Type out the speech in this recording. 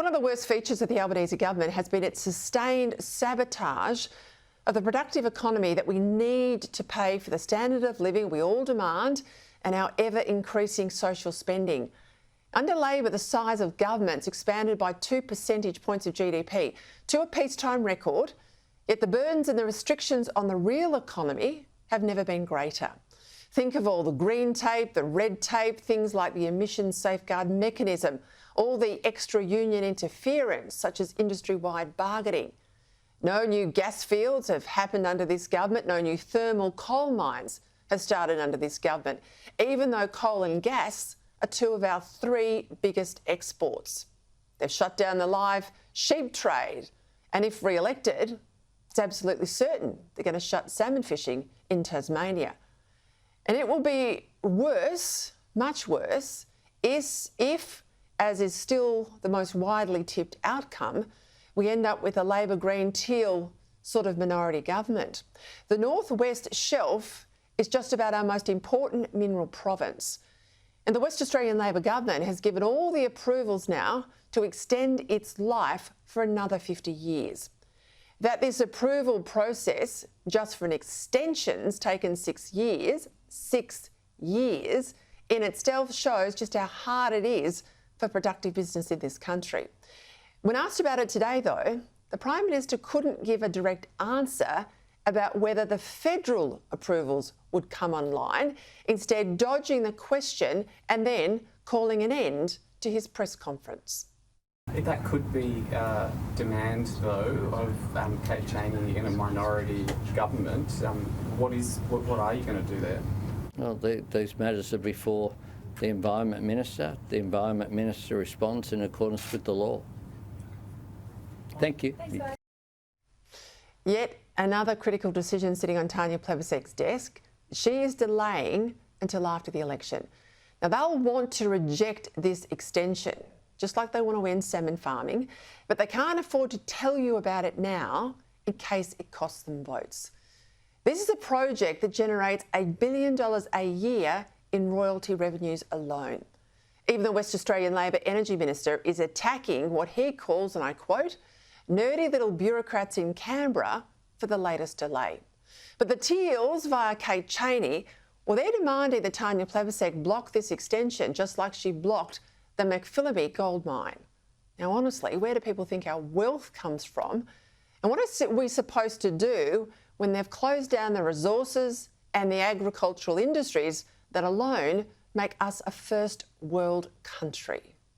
One of the worst features of the Albanese government has been its sustained sabotage of the productive economy that we need to pay for the standard of living we all demand and our ever-increasing social spending. Under Labor, the size of governments expanded by 2 percentage points of GDP to a peacetime record, yet the burdens and the restrictions on the real economy have never been greater. Think of all the green tape, the red tape, things like the emissions safeguard mechanism, all the extra union interference, such as industry-wide bargaining. No new gas fields have happened under this government. No new thermal coal mines have started under this government, even though coal and gas are two of our 3 biggest exports. They've shut down the live sheep trade, and if re-elected, it's absolutely certain they're going to shut salmon fishing in Tasmania. And it will be worse, much worse, if, as is still the most widely tipped outcome, we end up with a Labor Green Teal sort of minority government. The North West Shelf is just about our most important mineral province. And the West Australian Labor government has given all the approvals now to extend its life for another 50 years. That this approval process, just for an extension's taken 6 years, in itself shows just how hard it is for productive business in this country. When asked about it today, though, the Prime Minister couldn't give a direct answer about whether the federal approvals would come online, instead dodging the question and then calling an end to his press conference. If that could be demand, though, of Kate Chaney in a minority government, what are you going to do there? Well, these matters are before the Environment Minister. The Environment Minister responds in accordance with the law. Thank you. Thanks, yet another critical decision sitting on Tanya Plibersek's desk. She is delaying until after the election. Now, they'll want to reject this extension, just like they want to end salmon farming, but they can't afford to tell you about it now in case it costs them votes. This is a project that generates $1 billion a year in royalty revenues alone. Even the West Australian Labor Energy Minister is attacking what he calls, and I quote, nerdy little bureaucrats in Canberra for the latest delay. But the Teals, via Kate Chaney, well, they're demanding that Tanya Plibersek block this extension, just like she blocked the McPhillamy gold mine. Now, honestly, where do people think our wealth comes from? And what are we supposed to do when they've closed down the resources and the agricultural industries that alone make us a first world country?